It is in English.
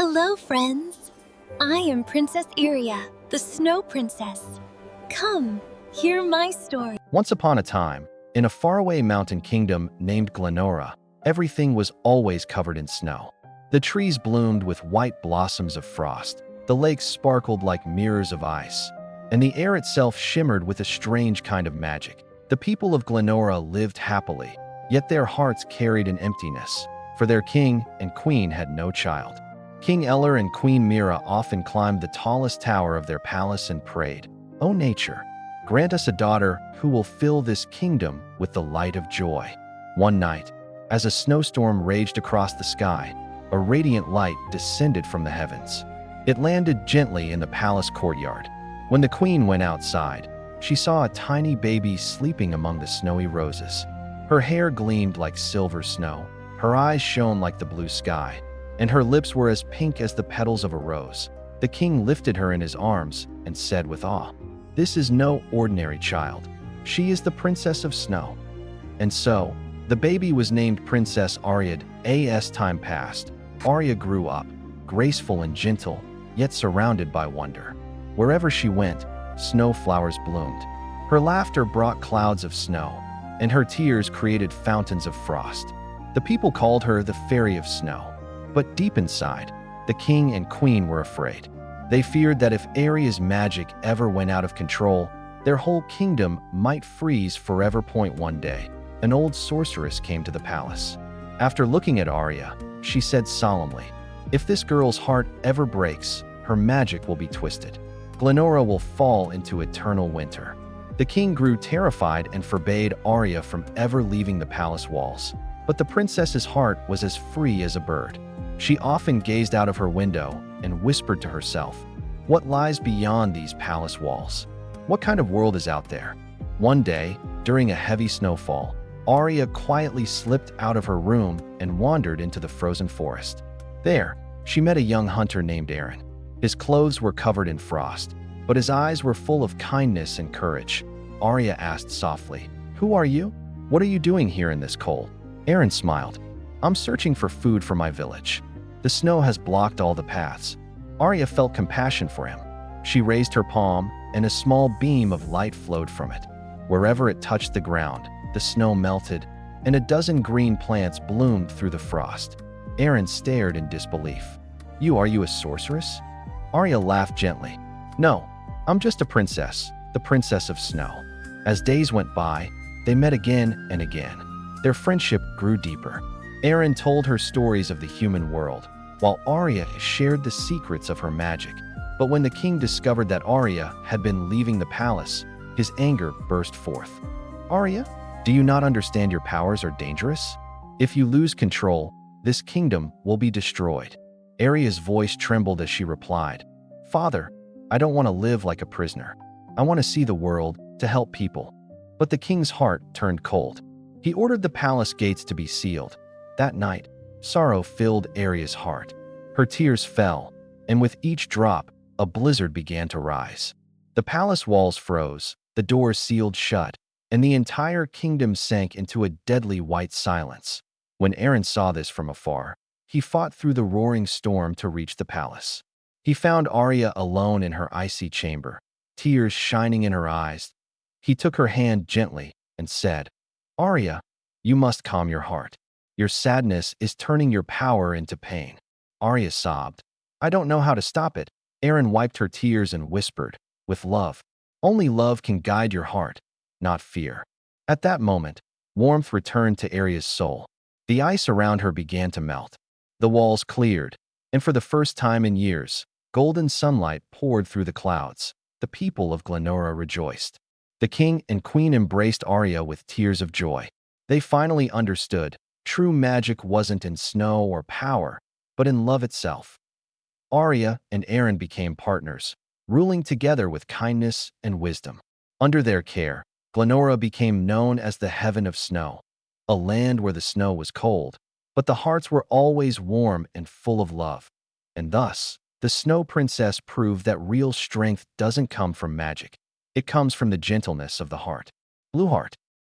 Hello, friends. I am Princess Aria, the Snow Princess. Come, hear my story. Once upon a time, in a faraway mountain kingdom named Glenora, everything was always covered in snow. The trees bloomed with white blossoms of frost, the lakes sparkled like mirrors of ice, and the air itself shimmered with a strange kind of magic. The people of Glenora lived happily, yet their hearts carried an emptiness, for their king and queen had no child. King Eller and Queen Mira often climbed the tallest tower of their palace and prayed, "O nature, grant us a daughter who will fill this kingdom with the light of joy." One night, as a snowstorm raged across the sky, a radiant light descended from the heavens. It landed gently in the palace courtyard. When the queen went outside, she saw a tiny baby sleeping among the snowy roses. Her hair gleamed like silver snow, her eyes shone like the blue sky, and her lips were as pink as the petals of a rose. The king lifted her in his arms and said with awe, "This is no ordinary child. She is the Princess of Snow." And so, the baby was named Princess Aria. As time passed, Aria grew up, graceful and gentle, yet surrounded by wonder. Wherever she went, snow flowers bloomed. Her laughter brought clouds of snow, and her tears created fountains of frost. The people called her the Fairy of Snow. But deep inside, the king and queen were afraid. They feared that if Aria's magic ever went out of control, their whole kingdom might freeze forever. One day, an old sorceress came to the palace. After looking at Aria, she said solemnly, "If this girl's heart ever breaks, her magic will be twisted. Glenora will fall into eternal winter." The king grew terrified and forbade Aria from ever leaving the palace walls. But the princess's heart was as free as a bird. She often gazed out of her window and whispered to herself, "What lies beyond these palace walls? What kind of world is out there?" One day, during a heavy snowfall, Aria quietly slipped out of her room and wandered into the frozen forest. There, she met a young hunter named Aaron. His clothes were covered in frost, but his eyes were full of kindness and courage. Aria asked softly, "Who are you? What are you doing here in this cold?" Aaron smiled, "I'm searching for food for my village. The snow has blocked all the paths." Aria felt compassion for him. She raised her palm, and a small beam of light flowed from it. Wherever it touched the ground, the snow melted, and a dozen green plants bloomed through the frost. Aaron stared in disbelief. Are you a sorceress?" Aria laughed gently. "No, I'm just a princess, the Princess of Snow." As days went by, they met again and again. Their friendship grew deeper. Aaron told her stories of the human world, while Aria shared the secrets of her magic. But when the king discovered that Aria had been leaving the palace, his anger burst forth. "Aria, do you not understand your powers are dangerous? If you lose control, this kingdom will be destroyed." Aria's voice trembled as she replied, "Father, I don't want to live like a prisoner. I want to see the world, to help people." But the king's heart turned cold. He ordered the palace gates to be sealed. That night, sorrow filled Aria's heart. Her tears fell, and with each drop, a blizzard began to rise. The palace walls froze, the doors sealed shut, and the entire kingdom sank into a deadly white silence. When Aaron saw this from afar, he fought through the roaring storm to reach the palace. He found Aria alone in her icy chamber, tears shining in her eyes. He took her hand gently and said, "Aria, you must calm your heart. Your sadness is turning your power into pain." Aria sobbed, "I don't know how to stop it." Aaron wiped her tears and whispered, "With love. Only love can guide your heart, not fear." At that moment, warmth returned to Aria's soul. The ice around her began to melt. The walls cleared, and for the first time in years, golden sunlight poured through the clouds. The people of Glenora rejoiced. The king and queen embraced Aria with tears of joy. They finally understood true magic wasn't in snow or power, but in love itself. Aria and Aaron became partners, ruling together with kindness and wisdom. Under their care, Glenora became known as the Heaven of Snow, a land where the snow was cold, but the hearts were always warm and full of love. And thus, the Snow Princess proved that real strength doesn't come from magic. It comes from the gentleness of the heart. Blue Heart.